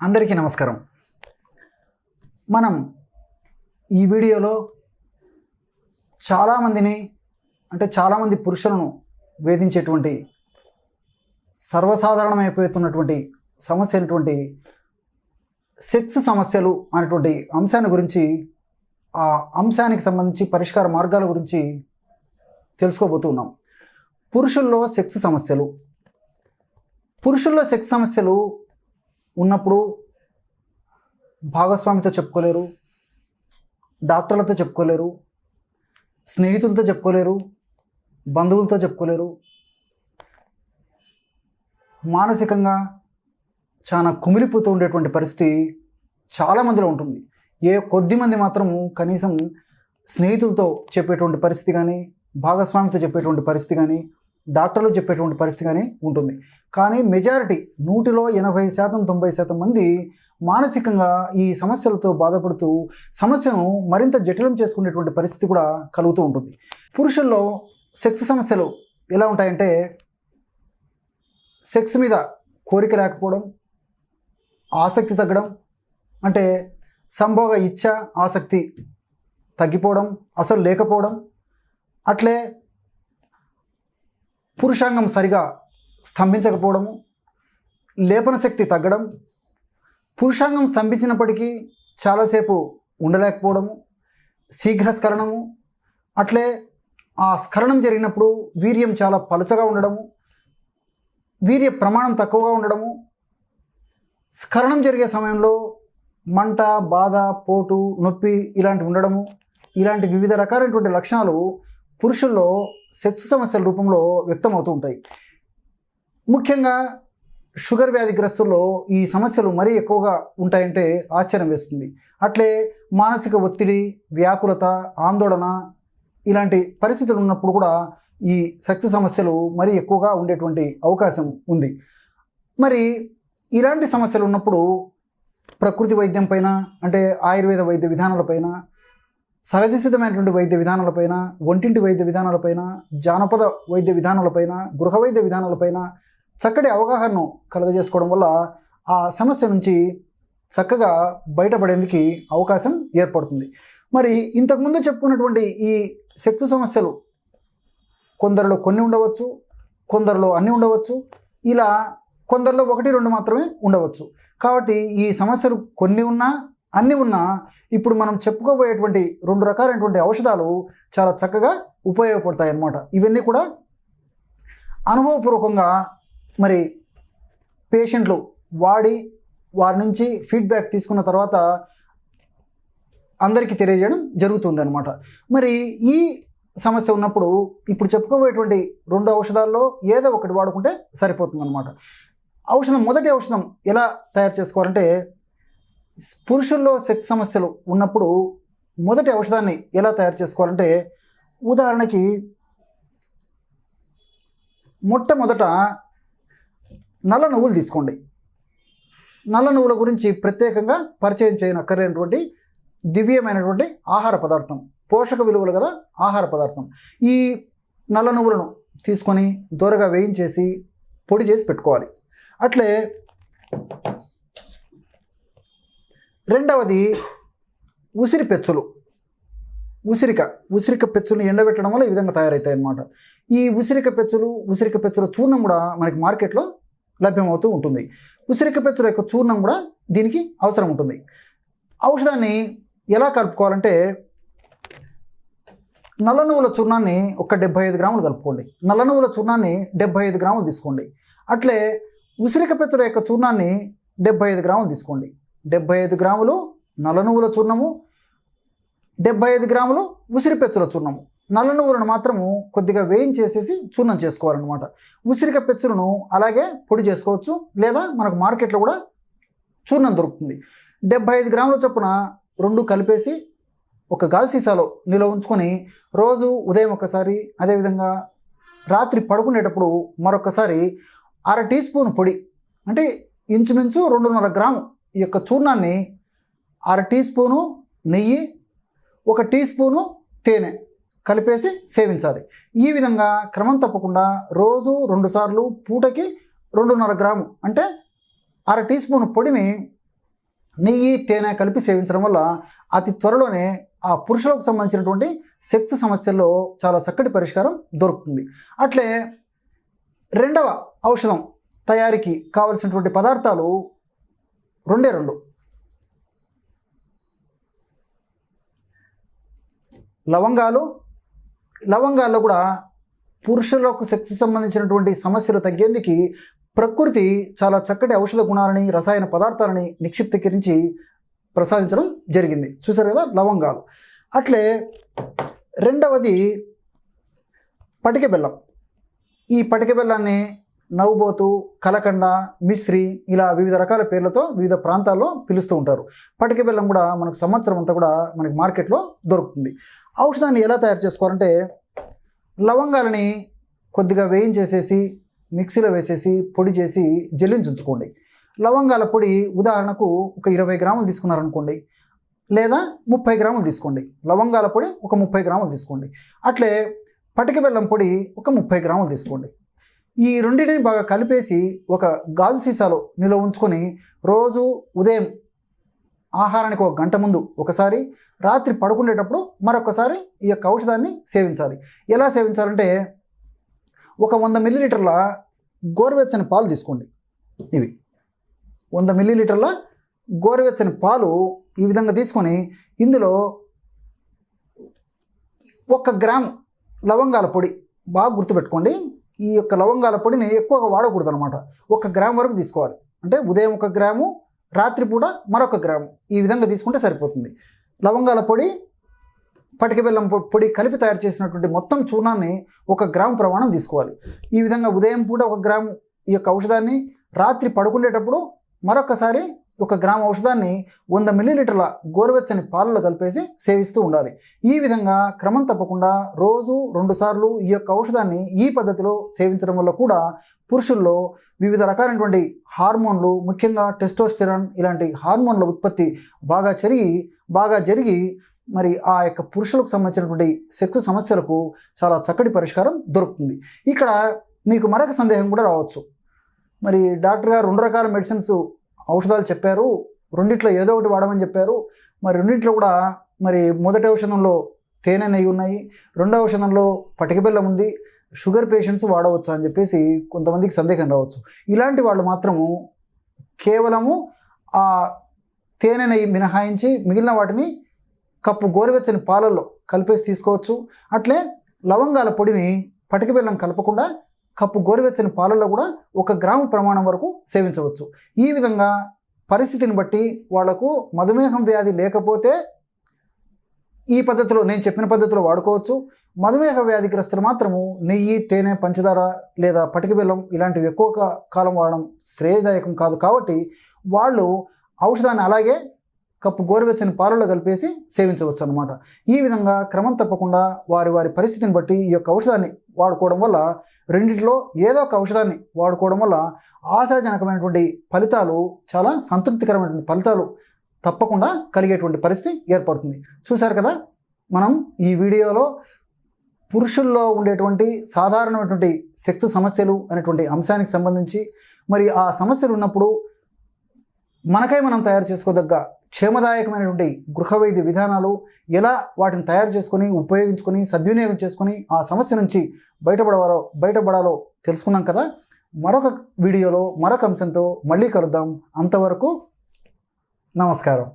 అందరికీ నమస్కారం. మనం ఈ వీడియోలో చాలామంది పురుషులను వేధించేటువంటి సర్వసాధారణమైపోతున్నటువంటి సమస్య అయినటువంటి సెక్స్ సమస్యలు అనేటువంటి అంశాన్ని గురించి, ఆ అంశానికి సంబంధించి పరిష్కార మార్గాల గురించి తెలుసుకోబోతున్నాం. పురుషుల్లో సెక్స్ సమస్యలు ఉన్నప్పుడు భాగస్వామితో చెప్పుకోలేరు, డాక్టర్లతో చెప్పుకోలేరు, స్నేహితులతో చెప్పుకోలేరు, బంధువులతో చెప్పుకోలేరు. మానసికంగా చాలా కుమిలిపోతూ ఉండేటువంటి పరిస్థితి చాలామందిలో ఉంటుంది. కొద్దిమంది మాత్రము కనీసం స్నేహితులతో చెప్పేటువంటి పరిస్థితి కానీ, భాగస్వామితో చెప్పేటువంటి పరిస్థితి కానీ, డాక్టర్లు చెప్పేటువంటి పరిస్థితి కానీ ఉంటుంది. కానీ మెజారిటీ 100లో 80% 90% మంది మానసికంగా ఈ సమస్యలతో బాధపడుతూ సమస్యను మరింత జటిలం చేసుకునేటువంటి పరిస్థితి కూడా కలుగుతూ ఉంటుంది. పురుషుల్లో సెక్స్ సమస్యలు ఎలా ఉంటాయంటే, సెక్స్ మీద కోరిక లేకపోవడం, ఆసక్తి తగ్గడం, అంటే సంభోగ ఇచ్ఛ ఆసక్తి తగ్గిపోవడం, అసలు లేకపోవడం, అట్లే పురుషాంగం సరిగా స్తంభించకపోవడము, లేపన శక్తి తగ్గడం, పురుషాంగం స్తంభించినప్పటికీ చాలాసేపు ఉండలేకపోవడము, శీఘ్రస్ఖలనము, అట్లే ఆ స్ఖలనం జరిగినప్పుడు వీర్యం చాలా పలుచగా ఉండడము, వీర్య ప్రమాణం తక్కువగా ఉండడము, స్ఖలనం జరిగే సమయంలో మంట, బాధ, పోటు, నొప్పి ఇలాంటివి ఉండడము, ఇలాంటి వివిధ రకాలైనటువంటి లక్షణాలు పురుషుల్లో సెక్స్ సమస్యల రూపంలో వ్యక్తమవుతూ ఉంటాయి. ముఖ్యంగా షుగర్ వ్యాధిగ్రస్తుల్లో ఈ సమస్యలు మరీ ఎక్కువగా ఉంటాయంటే ఆశ్చర్యం వేస్తుంది. అట్లే మానసిక ఒత్తిడి, వ్యాకులత, ఆందోళన ఇలాంటి పరిస్థితులు ఉన్నప్పుడు కూడా ఈ సెక్స్ సమస్యలు మరీ ఎక్కువగా ఉండేటువంటి అవకాశం ఉంది. మరి ఇలాంటి సమస్యలు ఉన్నప్పుడు ప్రకృతి వైద్యం పైన, అంటే ఆయుర్వేద వైద్య విధానాలపైన, సహజ సిద్ధమైనటువంటి వైద్య విధానాలపైన, ఒంటింటి వైద్య విధానాలపైన, జానపద వైద్య విధానాలపైన, గృహ వైద్య విధానాలపైన చక్కటి అవగాహనను కలుగజేసుకోవడం వల్ల ఆ సమస్య నుంచి చక్కగా బయటపడేందుకు అవకాశం ఏర్పడుతుంది. మరి ఇంతకుముందు చెప్పుకున్నటువంటి ఈ సెక్స్ సమస్యలు కొందరిలో కొన్ని ఉండవచ్చు, కొందరిలో అన్నీ ఉండవచ్చు, ఇలా కొందరిలో 1-2 మాత్రమే ఉండవచ్చు. కాబట్టి ఈ సమస్యలు కొన్ని ఉన్నా అన్నీ ఉన్నా ఇప్పుడు మనం చెప్పుకోబోయేటువంటి 2 రకాలైనటువంటి ఔషధాలు చాలా చక్కగా ఉపయోగపడతాయి అన్నమాట. ఇవన్నీ కూడా అనుభవపూర్వకంగా మరి పేషెంట్లు వాడి వారి నుంచి ఫీడ్బ్యాక్ తీసుకున్న తర్వాత అందరికీ తెలియజేయడం జరుగుతుంది అన్నమాట. మరి ఈ సమస్య ఉన్నప్పుడు ఇప్పుడు చెప్పుకోబోయేటువంటి 2 ఔషధాల్లో ఏదో ఒకటి వాడుకుంటే సరిపోతుంది అన్నమాట. మొదటి ఔషధం ఎలా తయారు చేసుకోవాలంటే, పురుషుల్లో సెక్స్ సమస్యలు ఉన్నప్పుడు మొదటి ఔషధాన్ని ఎలా తయారు చేసుకోవాలంటే, ఉదాహరణకి మొట్టమొదట నల్ల నువ్వులు తీసుకోండి. నల్ల నువ్వుల గురించి ప్రత్యేకంగా పరిచయం చేయనక్కర్లేనటువంటి దివ్యమైనటువంటి ఆహార పదార్థం, పోషక విలువలు గల ఆహార పదార్థం. ఈ నల్ల నువ్వులను తీసుకొని దూరగా వేయించేసి పొడి చేసి పెట్టుకోవాలి. అట్లే రెండవది ఉసిరి పెచ్చులు. ఉసిరిక పెచ్చులు ఎండబెట్టడం వల్ల ఈ విధంగా తయారవుతాయి అన్నమాట. ఈ ఉసిరిక పెచ్చుల చూర్ణం కూడా మనకి మార్కెట్లో లభ్యమవుతూ ఉంటుంది. ఉసిరిక పెచ్చుల యొక్క చూర్ణం కూడా దీనికి అవసరం ఉంటుంది. ఔషధాన్ని ఎలా కలుపుకోవాలంటే, నల్ల నువ్వుల చూర్ణాన్ని ఒక 75 గ్రాములు కలుపుకోండి. నల్ల నువ్వుల చూర్ణాన్ని 75 గ్రాములు తీసుకోండి. అట్లే ఉసిరిక పెచ్చుల యొక్క చూర్ణాన్ని 75 గ్రాములు తీసుకోండి. 75 గ్రాములు నల్ల నువ్వుల చూర్ణము, 75 గ్రాములు ఉసిరి పెచ్చుల చూర్ణము. నల్ల నువ్వులను మాత్రము కొద్దిగా వేయించేసేసి చూర్ణం చేసుకోవాలన్నమాట. ఉసిరిక పెచ్చులను అలాగే పొడి చేసుకోవచ్చు, లేదా మనకు మార్కెట్లో కూడా చూర్ణం దొరుకుతుంది. 75 గ్రాముల చొప్పున 2 కలిపేసి ఒక గాజు సీసాలో నిల్వ ఉంచుకొని రోజు ఉదయం ఒకసారి, అదేవిధంగా రాత్రి పడుకునేటప్పుడు మరొకసారి 1/2 టీ స్పూన్ పొడి, అంటే ఇంచుమించు 2.5 గ్రాము ఈ యొక్క చూర్ణాన్ని 1/2 టీ స్పూను నెయ్యి, 1 టీ స్పూను తేనె కలిపేసి సేవించాలి. ఈ విధంగా క్రమం తప్పకుండా రోజు 2 సార్లు పూటకి 2.5 గ్రాము, అంటే 1/2 టీ స్పూన్ పొడిని నెయ్యి తేనె కలిపి సేవించడం వల్ల అతి త్వరలోనే ఆ పురుషులకు సంబంధించినటువంటి సెక్స్ సమస్యల్లో చాలా చక్కటి పరిష్కారం దొరుకుతుంది. అట్లే రెండవ ఔషధం తయారీకి కావలసినటువంటి పదార్థాలు రెండే రెండు. లవంగాల్లో కూడా పురుషులకు సెక్స్ సంబంధించినటువంటి సమస్యలు తగ్గేందుకు ప్రకృతి చాలా చక్కటి ఔషధ గుణాలని రసాయన పదార్థాలని నిక్షిప్తీకరించి ప్రసాదించడం జరిగింది. చూసారు కదా లవంగాలు. అట్లే రెండవది పటిక బెల్లం. ఈ పటిక బెల్లాన్ని నవ్వుబోతు, కలకండ, మిశ్రి ఇలా వివిధ రకాల పేర్లతో వివిధ ప్రాంతాల్లో పిలుస్తూ ఉంటారు. పటిక బెల్లం కూడా మనకు సంవత్సరం అంతా కూడా మనకి మార్కెట్లో దొరుకుతుంది. ఔషధాన్ని ఎలా తయారు చేసుకోవాలంటే లవంగాలని కొద్దిగా వేయించేసేసి మిక్సీలో వేసేసి పొడి చేసి జల్లించుకోండి. లవంగాల పొడి ఉదాహరణకు ఒక 20 గ్రాములు తీసుకున్నారనుకోండి, లేదా 30 గ్రాములు తీసుకోండి. లవంగాల పొడి ఒక 30 గ్రాములు తీసుకోండి. అట్లే పటిక బెల్లం పొడి ఒక 30 గ్రాములు తీసుకోండి. ఈ రెండింటిని బాగా కలిపేసి ఒక గాజు సీసాలో నిల్వ ఉంచుకొని రోజు ఉదయం ఆహారానికి 1 గంట ముందు ఒకసారి, రాత్రి పడుకునేటప్పుడు మరొకసారి ఈ యొక్క ఔషధాన్ని సేవించాలి. ఎలా సేవించాలంటే ఒక 100 మిల్లీలీటర్ల గోరువెచ్చని పాలు తీసుకోండి. ఇవి 100 మిల్లీలీటర్ల గోరువెచ్చని పాలు ఈ విధంగా తీసుకొని ఇందులో 1 గ్రాము లవంగాల పొడి, బాగా గుర్తుపెట్టుకోండి. ఈ యొక్క లవంగాల పొడిని ఎక్కువగా వాడకూడదు అనమాట. 1 గ్రాము వరకు తీసుకోవాలి. అంటే ఉదయం 1 గ్రాము, రాత్రిపూట మరొక గ్రాము, ఈ విధంగా తీసుకుంటే సరిపోతుంది. లవంగాల పొడి, పటిక బెల్లం పొడి కలిపి తయారు చేసినటువంటి మొత్తం చూర్ణాన్ని 1 గ్రాము ప్రమాణం తీసుకోవాలి. ఈ విధంగా ఉదయం పూట 1 గ్రాము ఈ యొక్క ఔషధాన్ని, రాత్రి పడుకునేటప్పుడు మరొకసారి 1 గ్రాము ఔషధాన్ని 100 మిల్లీలీటర్ల గోరువెచ్చని పాలలో కలిపేసి సేవిస్తూ ఉండాలి. ఈ విధంగా క్రమం తప్పకుండా రోజు 2 సార్లు ఈ యొక్క ఔషధాన్ని ఈ పద్ధతిలో సేవించడం వల్ల కూడా పురుషుల్లో వివిధ రకాలైనటువంటి హార్మోన్లు, ముఖ్యంగా టెస్టోస్టెరాన్ ఇలాంటి హార్మోన్ల ఉత్పత్తి బాగా జరిగి మరి ఆ యొక్క పురుషులకు సంబంధించినటువంటి సెక్స్ సమస్యలకు చాలా చక్కటి పరిష్కారం దొరుకుతుంది. ఇక్కడ మీకు మరొక సందేహం కూడా రావచ్చు. మరి డాక్టర్ గారు 2 రకాల మెడిసిన్స్ ఔషధాలు చెప్పారు, రెండిట్లో ఏదో ఒకటి వాడమని చెప్పారు. మరి రెండింటిలో కూడా మరి మొదటి ఔషధంలో తేనె నెయ్యి ఉన్నాయి, రెండవ ఔషధంలో పటిక బెల్లం ఉంది, షుగర్ పేషెంట్స్ వాడవచ్చు అని చెప్పేసి కొంతమందికి సందేహం రావచ్చు. ఇలాంటి వాళ్ళు మాత్రము కేవలము ఆ తేనె నెయ్యి మినహాయించి మిగిలిన వాటిని కప్పు గోరువెచ్చని పాలల్లో కలిపేసి తీసుకోవచ్చు. అట్లే లవంగాల పొడిని పటిక బెల్లం కలపకుండా కప్పు గోరువెచ్చని పాలల్లో కూడా 1 గ్రాము ప్రమాణం వరకు సేవించవచ్చు. ఈ విధంగా పరిస్థితిని బట్టి వాళ్లకు మధుమేహం వ్యాధి లేకపోతే ఈ పద్ధతిలో, నేను చెప్పిన పద్ధతిలో వాడుకోవచ్చు. మధుమేహ వ్యాధిగ్రస్తులు మాత్రము నెయ్యి, తేనె, పంచదార లేదా పటిక బెల్లం ఇలాంటివి ఎక్కువ కాలం వాడడం శ్రేయదాయకం కాదు. కాబట్టి వాళ్ళు ఔషధాన్ని అలాగే కప్పు గోరువెచ్చని పాలలో కలిపేసి సేవించవచ్చు అన్నమాట. ఈ విధంగా క్రమం తప్పకుండా వారి పరిస్థితిని బట్టి ఈ యొక్క ఔషధాన్ని వాడుకోవడం వల్ల, రెండింటిలో ఏదో ఒక ఔషధాన్ని వాడుకోవడం వల్ల ఆశాజనకమైనటువంటి ఫలితాలు, చాలా సంతృప్తికరమైనటువంటి ఫలితాలు తప్పకుండా కలిగేటువంటి పరిస్థితి ఏర్పడుతుంది. చూశారు కదా, మనం ఈ వీడియోలో పురుషుల్లో ఉండేటువంటి సాధారణమైనటువంటి సెక్స్ సమస్యలు అనేటువంటి అంశానికి సంబంధించి, మరి ఆ సమస్యలు ఉన్నప్పుడు మనకై మనం తయారు చేసుకోదగ్గ క్షేమదాయకమైనటువంటి గృహవైద్య విధానాలు, ఎలా వాటిని తయారు చేసుకొని ఉపయోగించుకొని సద్వినియోగం చేసుకొని ఆ సమస్య నుంచి బయటపడాలో తెలుసుకున్నాం కదా. మరొక వీడియోలో మరొక అంశంతో మళ్ళీ కలుద్దాం. అంతవరకు నమస్కారం.